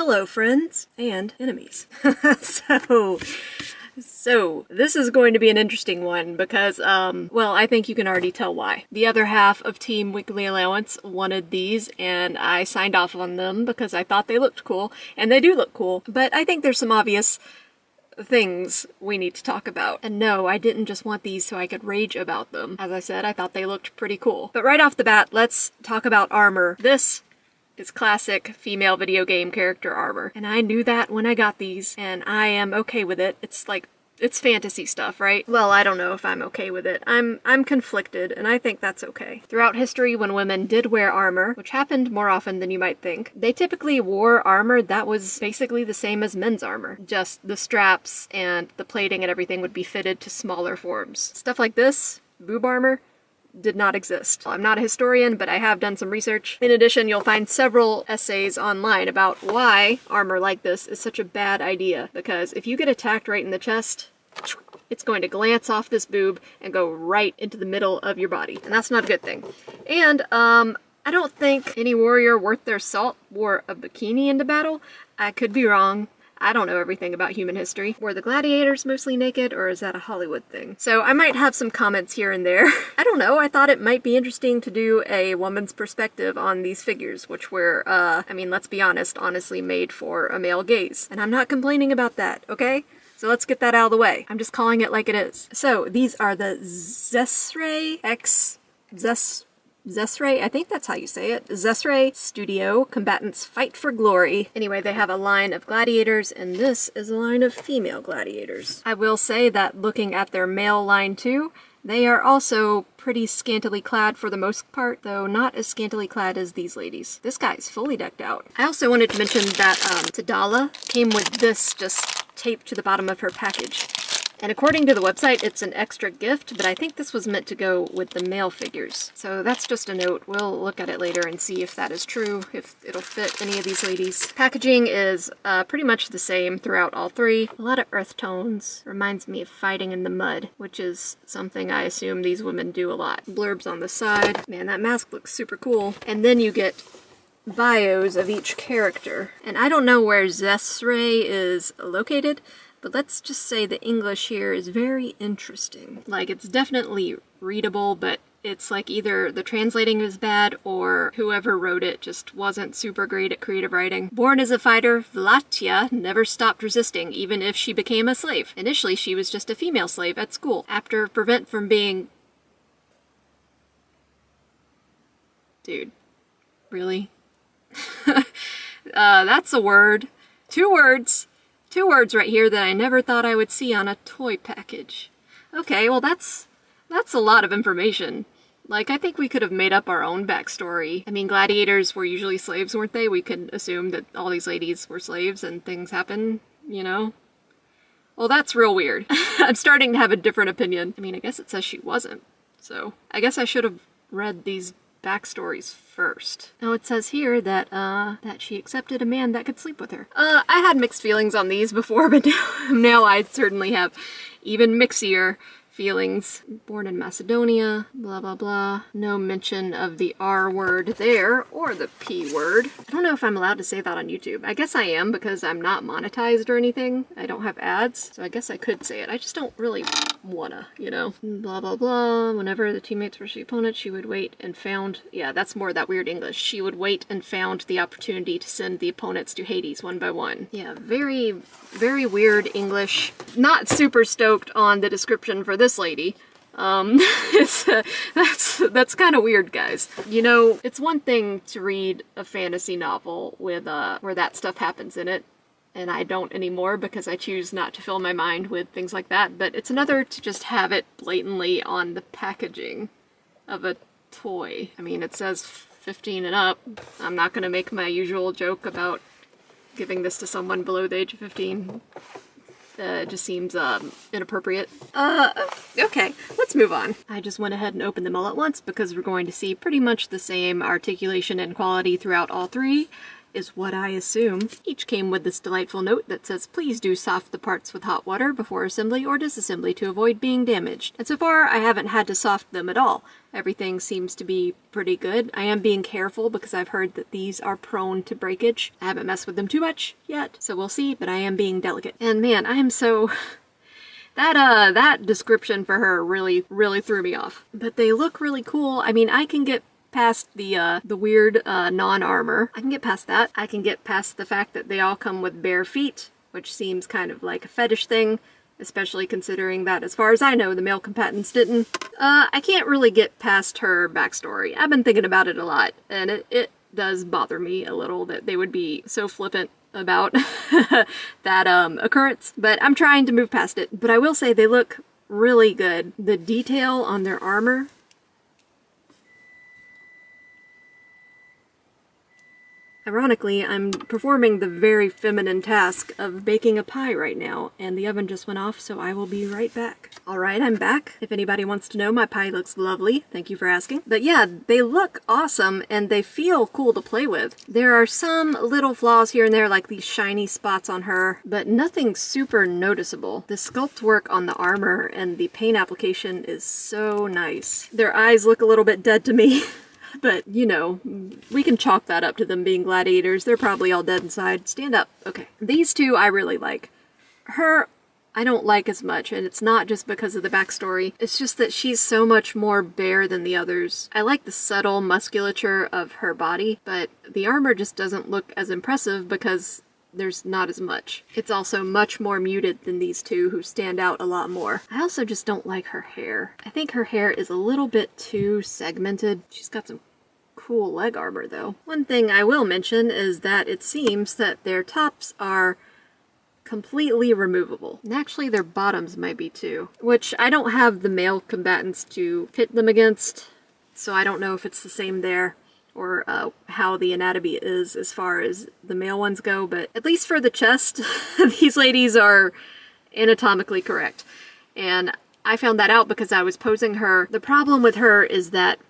Hello, friends and enemies. So this is going to be an interesting one because, well, I think you can already tell why. The other half of Team Weekly Allowance wanted these, and I signed off on them because I thought they looked cool, and they do look cool, but I think there's some obvious things we need to talk about. And no, I didn't just want these so I could rage about them. As I said, I thought they looked pretty cool. But right off the bat, let's talk about armor. This is classic female video game character armor. And I knew that when I got these, and I am okay with it. It's like, it's fantasy stuff, right? Well, I don't know if I'm okay with it. I'm conflicted, and I think that's okay. Throughout history, when women did wear armor, which happened more often than you might think, they typically wore armor that was basically the same as men's armor. Just the straps and the plating and everything would be fitted to smaller forms. Stuff like this, boob armor, did not exist. I'm not a historian, but I have done some research. In addition, you'll find several essays online about why armor like this is such a bad idea. Because if you get attacked right in the chest, it's going to glance off this boob and go right into the middle of your body. And that's not a good thing. And, I don't think any warrior worth their salt wore a bikini into battle. I could be wrong. I don't know everything about human history. Were the gladiators mostly naked, or is that a Hollywood thing? So I might have some comments here and there. I don't know, I thought it might be interesting to do a woman's perspective on these figures, which were, I mean, let's be honest, honestly made for a male gaze. And I'm not complaining about that, okay? So let's get that out of the way. I'm just calling it like it is. So these are the Xesray Xesray, I think that's how you say it. Xesray Studio Combatants Fight for Glory. Anyway, they have a line of gladiators, and this is a line of female gladiators. I will say that looking at their male line too, they are also pretty scantily clad for the most part, though not as scantily clad as these ladies. This guy's fully decked out. I also wanted to mention that Tadala came with this just taped to the bottom of her package. And according to the website, it's an extra gift, but I think this was meant to go with the male figures. So that's just a note. We'll look at it later and see if that is true, if it'll fit any of these ladies. Packaging is pretty much the same throughout all three. A lot of earth tones. Reminds me of fighting in the mud, which is something I assume these women do a lot. Blurbs on the side. Man, that mask looks super cool. And then you get bios of each character. And I don't know where Xesray is located, but let's just say the English here is very interesting. Like, it's definitely readable, but it's like either the translating is bad or whoever wrote it just wasn't super great at creative writing. Born as a fighter, Vlatia never stopped resisting, even if she became a slave. Initially, she was just a female slave at school. After prevent from being... Dude. Really? That's a word. Two words right here that I never thought I would see on a toy package. Okay, well that's a lot of information. Like, I think we could have made up our own backstory. I mean, gladiators were usually slaves, weren't they? We could assume that all these ladies were slaves and things happen, you know? Well, that's real weird. I'm starting to have a different opinion. I mean, I guess it says she wasn't. So, I guess I should have read these backstories first. Now it says here that that she accepted a man that could sleep with her. I had mixed feelings on these before, but now I certainly have even mixier feelings. Born in Macedonia, blah blah blah. No mention of the R word there, or the P word. I don't know if I'm allowed to say that on YouTube. I guess I am, because I'm not monetized or anything. I don't have ads, so I guess I could say it. I just don't really wanna, you know. Blah blah blah. Whenever the teammates were the opponent, she would wait and found... Yeah, that's more that weird English. She would wait and found the opportunity to send the opponents to Hades one by one. Yeah, very, very weird English. Not super stoked on the description for this lady. That's kind of weird, guys. You know, it's one thing to read a fantasy novel with, where that stuff happens in it, and I don't anymore because I choose not to fill my mind with things like that, but it's another to just have it blatantly on the packaging of a toy. I mean, it says 15 and up. I'm not gonna make my usual joke about giving this to someone below the age of 15. It just seems inappropriate. Okay, let's move on. I just went ahead and opened them all at once because we're going to see pretty much the same articulation and quality throughout all three. is what I assume. Each came with this delightful note that says, please do soft the parts with hot water before assembly or disassembly to avoid being damaged. And so far, I haven't had to soft them at all. Everything seems to be pretty good. I am being careful because I've heard that these are prone to breakage. I haven't messed with them too much yet, so we'll see, but I am being delicate. And man, I am so... That description for her really threw me off. But they look really cool. I mean, I can get past the weird non-armor. I can get past that. I can get past the fact that they all come with bare feet, which seems kind of like a fetish thing, especially considering that, as far as I know, the male combatants didn't. I can't really get past her backstory. I've been thinking about it a lot, and it does bother me a little that they would be so flippant about that occurrence, but I'm trying to move past it. But I will say they look really good. The detail on their armor, ironically, I'm performing the very feminine task of baking a pie right now, and the oven just went off, so I will be right back. Alright, I'm back. If anybody wants to know, my pie looks lovely. Thank you for asking. But yeah, they look awesome, and they feel cool to play with. There are some little flaws here and there, like these shiny spots on her, but nothing super noticeable. The sculpt work on the armor and the paint application is so nice. Their eyes look a little bit dead to me. But, you know, we can chalk that up to them being gladiators. They're probably all dead inside. Stand up. Okay. These two I really like. Her, I don't like as much, and it's not just because of the backstory. It's just that she's so much more bare than the others. I like the subtle musculature of her body, but the armor just doesn't look as impressive because there's not as much. It's also much more muted than these two, who stand out a lot more. I also just don't like her hair. I think her hair is a little bit too segmented. She's got some cool leg armor though. One thing I will mention is that it seems that their tops are completely removable. And actually their bottoms might be too, which I don't have the male combatants to pit them against, so I don't know if it's the same there, or how the anatomy is as far as the male ones go, but at least for the chest, these ladies are anatomically correct. And I found that out because I was posing her. The problem with her is that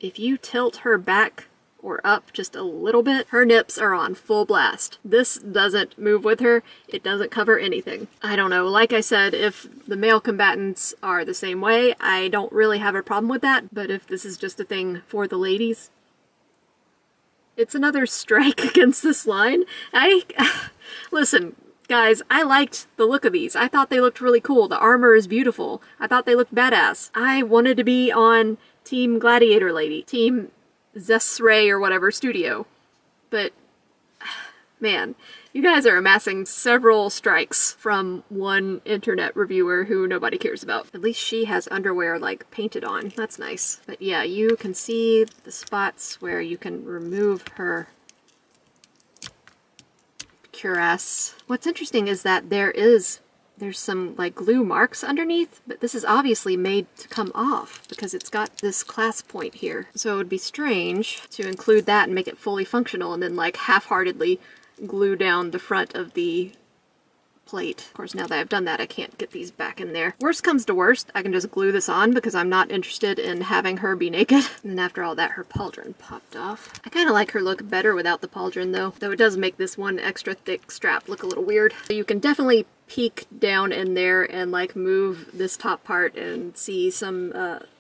if you tilt her back or up just a little bit, her nips are on full blast. This doesn't move with her. It doesn't cover anything. I don't know. Like I said, if the male combatants are the same way, I don't really have a problem with that. But if this is just a thing for the ladies, it's another strike against this line. Listen, guys, I liked the look of these. I thought they looked really cool. The armor is beautiful. I thought they looked badass. I wanted to be on Team Gladiator Lady, Team Xesray or whatever studio. But, man, you guys are amassing several strikes from one internet reviewer who nobody cares about. At least she has underwear, like, painted on. That's nice. But yeah, you can see the spots where you can remove her cuirass. What's interesting is that there's some, like, glue marks underneath, but this is obviously made to come off because it's got this clasp point here. So it would be strange to include that and make it fully functional and then, like, half-heartedly glue down the front of the plate. Of course, now that I've done that, I can't get these back in there. Worst comes to worst, I can just glue this on because I'm not interested in having her be naked. And then after all that, her pauldron popped off. I kind of like her look better without the pauldron though it does make this one extra thick strap look a little weird. So you can definitely peek down in there and like move this top part and see some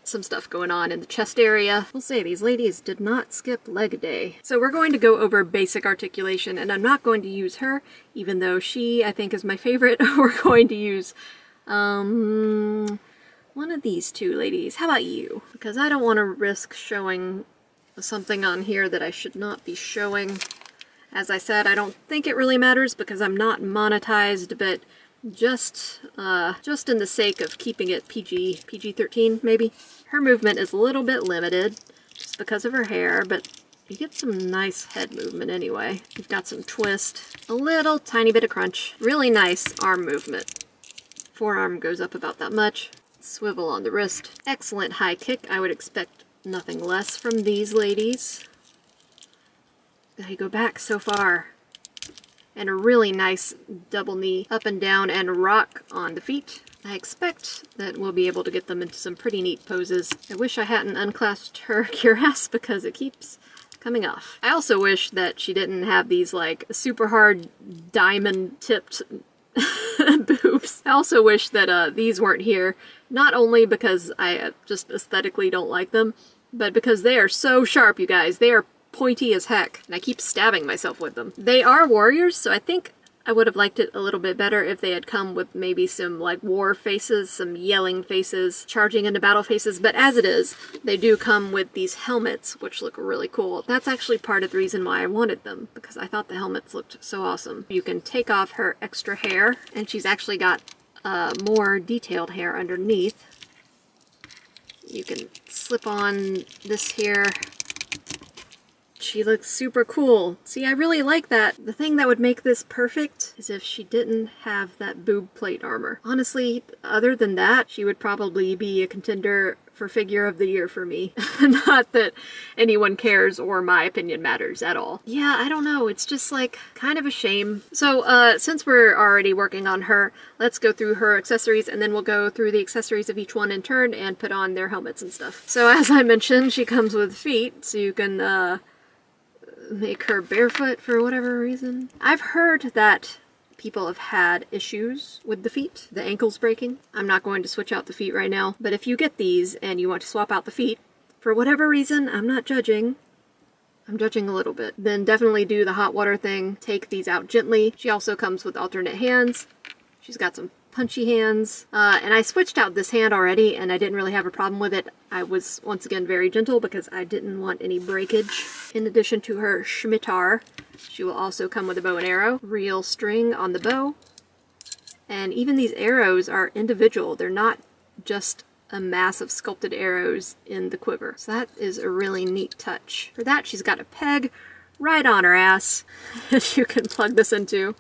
stuff going on in the chest area. We'll say these ladies did not skip leg day. So we're going to go over basic articulation, and I'm not going to use her, even though she, I think, is my favorite. We're going to use one of these two ladies. How about you? Because I don't want to risk showing something on here that I should not be showing. As I said, I don't think it really matters because I'm not monetized, but just in the sake of keeping it PG-13 maybe. Her movement is a little bit limited just because of her hair, but you get some nice head movement anyway. You've got some twist, a little tiny bit of crunch, really nice arm movement. Forearm goes up about that much, swivel on the wrist, excellent high kick. I would expect nothing less from these ladies. They go back so far. And a really nice double knee up and down and rock on the feet. I expect that we'll be able to get them into some pretty neat poses. I wish I hadn't unclasped her cuirass because it keeps coming off. I also wish that she didn't have these like super hard diamond tipped boobs. I also wish that these weren't here, not only because I just aesthetically don't like them, but because they are so sharp, you guys. They are pointy as heck, and I keep stabbing myself with them. They are warriors, so I think I would have liked it a little bit better if they had come with maybe some like war faces, some yelling faces, charging into battle faces, but as it is, they do come with these helmets, which look really cool. That's actually part of the reason why I wanted them, because I thought the helmets looked so awesome. You can take off her extra hair, and she's actually got more detailed hair underneath. You can slip on this here. She looks super cool. See, I really like that. The thing that would make this perfect is if she didn't have that boob plate armor. Honestly, other than that, she would probably be a contender for figure of the year for me. Not that anyone cares or my opinion matters at all. Yeah, I don't know. It's just like kind of a shame. So since we're already working on her, let's go through her accessories and then we'll go through the accessories of each one in turn and put on their helmets and stuff. So as I mentioned, she comes with feet, so you can make her barefoot for whatever reason. I've heard that people have had issues with the feet, the ankles breaking. I'm not going to switch out the feet right now, but if you get these and you want to swap out the feet, for whatever reason, I'm not judging. I'm judging a little bit. Then definitely do the hot water thing. Take these out gently. She also comes with alternate hands. She's got some punchy hands. And I switched out this hand already and I didn't really have a problem with it. I was once again very gentle because I didn't want any breakage. In addition to her scimitar, she will also come with a bow and arrow, real string on the bow, and even these arrows are individual. They're not just a mass of sculpted arrows in the quiver. So that is a really neat touch. For that, she's got a peg right on her ass that you can plug this into.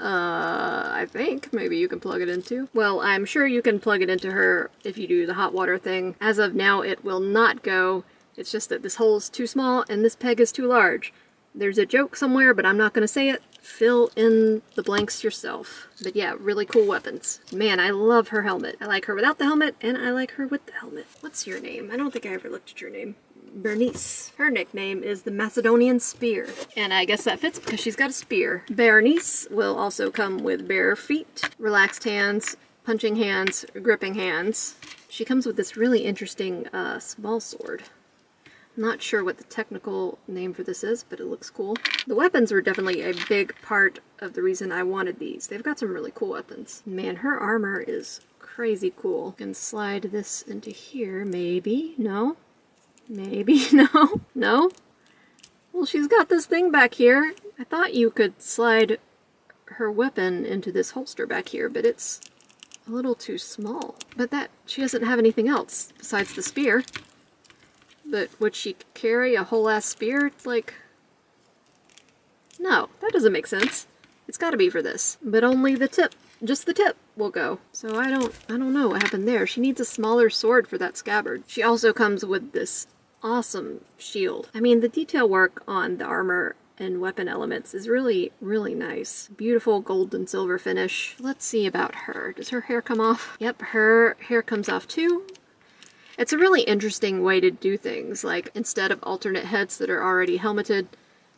I think maybe you can plug it into. Well, I'm sure you can plug it into her if you do the hot water thing. As of now, it will not go. It's just that this hole is too small and this peg is too large. There's a joke somewhere, but I'm not going to say it. Fill in the blanks yourself. But yeah, really cool weapons. Man, I love her helmet. I like her without the helmet, and I like her with the helmet. What's your name? I don't think I ever looked at your name. Bernice. Her nickname is the Macedonian Spear. And I guess that fits because she's got a spear. Bernice will also come with bare feet, relaxed hands, punching hands, gripping hands. She comes with this really interesting small sword. I'm not sure what the technical name for this is, but it looks cool. The weapons were definitely a big part of the reason I wanted these. They've got some really cool weapons. Man, her armor is crazy cool. You can slide this into here, maybe. No? Maybe. No? No? Well, she's got this thing back here. I thought you could slide her weapon into this holster back here, but it's a little too small. But that, she doesn't have anything else besides the spear. But would she carry a whole ass spear? It's like, no, that doesn't make sense. It's gotta be for this. But only the tip, just the tip will go. So I don't know what happened there. She needs a smaller sword for that scabbard. She also comes with this awesome shield. I mean, the detail work on the armor and weapon elements is really, really nice. Beautiful gold and silver finish. Let's see about her. Does her hair come off? Yep, her hair comes off too. It's a really interesting way to do things. Like, instead of alternate heads that are already helmeted,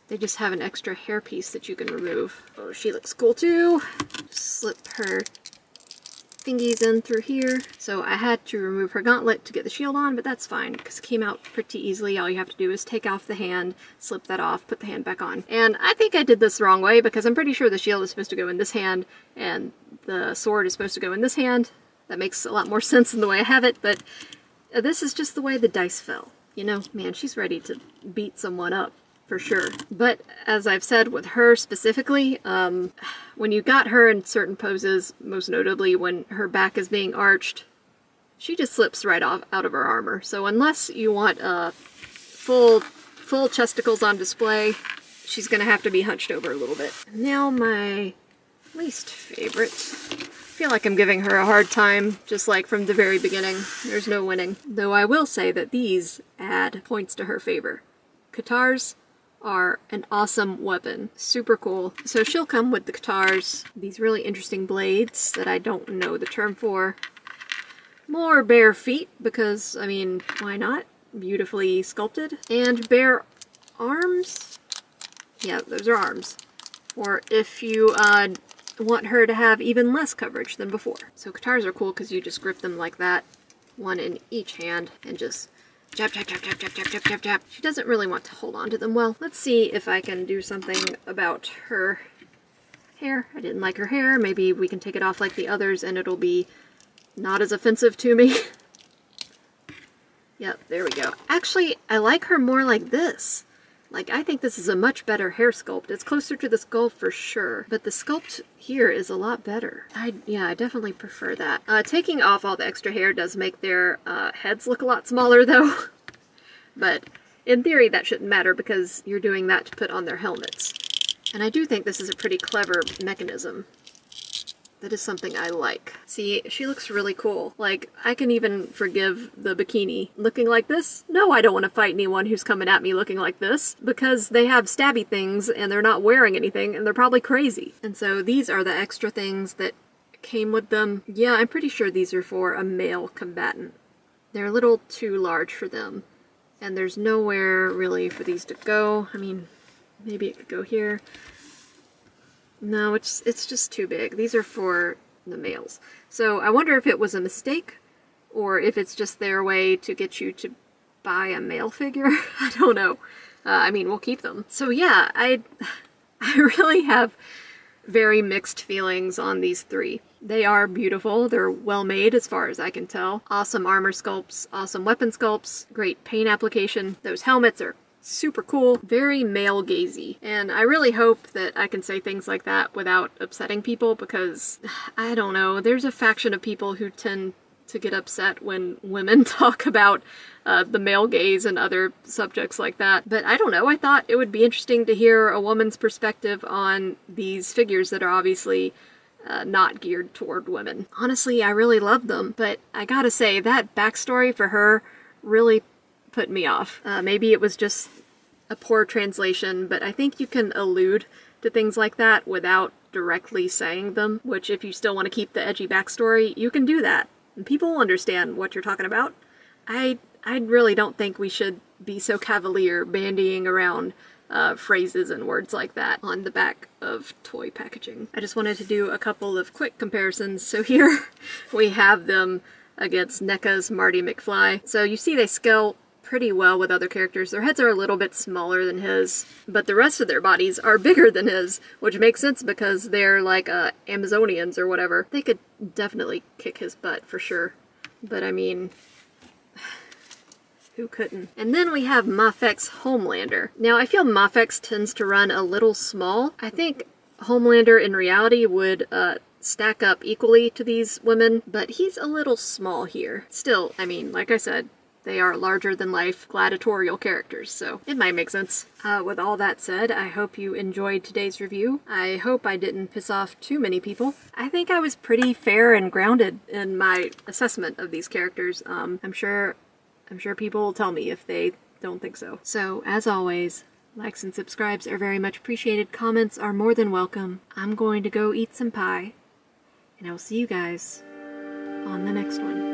they just have an extra hairpiece that you can remove. Oh, she looks cool too. Slip her thingies in through here. So I had to remove her gauntlet to get the shield on, but that's fine because it came out pretty easily. All you have to do is take off the hand, slip that off, put the hand back on. And I think I did this the wrong way because I'm pretty sure the shield is supposed to go in this hand and the sword is supposed to go in this hand. That makes a lot more sense than the way I have it, but this is just the way the dice fell. You know, man, she's ready to beat someone up, for sure. But as I've said with her specifically, when you got her in certain poses, most notably when her back is being arched, she just slips right off out of her armor. So unless you want full chesticles on display, she's gonna have to be hunched over a little bit. Now my least favorite. I feel like I'm giving her a hard time, just like from the very beginning. There's no winning. Though I will say that these add points to her favor. Katars are an awesome weapon. Super cool. So she'll come with the katars, these really interesting blades that I don't know the term for. More bare feet, because, I mean, why not? beautifully sculpted. And bare arms. Yeah, those are arms. Or if you want her to have even less coverage than before. So guitars are cool because you just grip them like that, one in each hand, and just jab, jab, jab, jab, jab, jab, jab, jab, jab. She doesn't really want to hold on to them well. Let's see if I can do something about her hair. I didn't like her hair. Maybe we can take it off like the others and it'll be not as offensive to me. Yep, there we go. Actually, I like her more like this. Like, I think this is a much better hair sculpt. It's closer to the skull for sure, but the sculpt here is a lot better. Yeah, I definitely prefer that. Taking off all the extra hair does make their heads look a lot smaller though. But in theory that shouldn't matter because you're doing that to put on their helmets. And I do think this is a pretty clever mechanism. That is something I like. See, she looks really cool. Like, I can even forgive the bikini. Looking like this? No, I don't want to fight anyone who's coming at me looking like this, because they have stabby things and they're not wearing anything and they're probably crazy. And so these are the extra things that came with them. Yeah, I'm pretty sure these are for a male combatant. They're a little too large for them. And there's nowhere really for these to go. I mean, maybe it could go here. No, it's just too big. These are for the males. So I wonder if it was a mistake or if it's just their way to get you to buy a male figure. I don't know. I mean, we'll keep them. So yeah, I really have very mixed feelings on these three. They are beautiful. They're well made as far as I can tell. Awesome armor sculpts, awesome weapon sculpts, great paint application. Those helmets are super cool, very male-gazy, and I really hope that I can say things like that without upsetting people, because, I don't know, there's a faction of people who tend to get upset when women talk about the male gaze and other subjects like that. But I don't know, I thought it would be interesting to hear a woman's perspective on these figures that are obviously not geared toward women. Honestly, I really love them, but I gotta say, that backstory for her really put me off. Maybe it was just a poor translation, but I think you can allude to things like that without directly saying them, which if you still want to keep the edgy backstory, you can do that. And people will understand what you're talking about. I really don't think we should be so cavalier bandying around phrases and words like that on the back of toy packaging. I just wanted to do a couple of quick comparisons. So here we have them against NECA's Marty McFly. So you see they scale pretty well with other characters. Their heads are a little bit smaller than his, but the rest of their bodies are bigger than his, which makes sense because they're like Amazonians or whatever. They could definitely kick his butt for sure. But I mean, who couldn't? And then we have Mafek's Homelander. Now I feel Mafek's tends to run a little small. I think Homelander in reality would stack up equally to these women, but he's a little small here. Still, I mean, like I said, they are larger-than-life gladiatorial characters, so it might make sense. With all that said, I hope you enjoyed today's review. I hope I didn't piss off too many people. I think I was pretty fair and grounded in my assessment of these characters. I'm sure people will tell me if they don't think so. So, as always, likes and subscribes are very much appreciated. Comments are more than welcome. I'm going to go eat some pie, and I'll see you guys on the next one.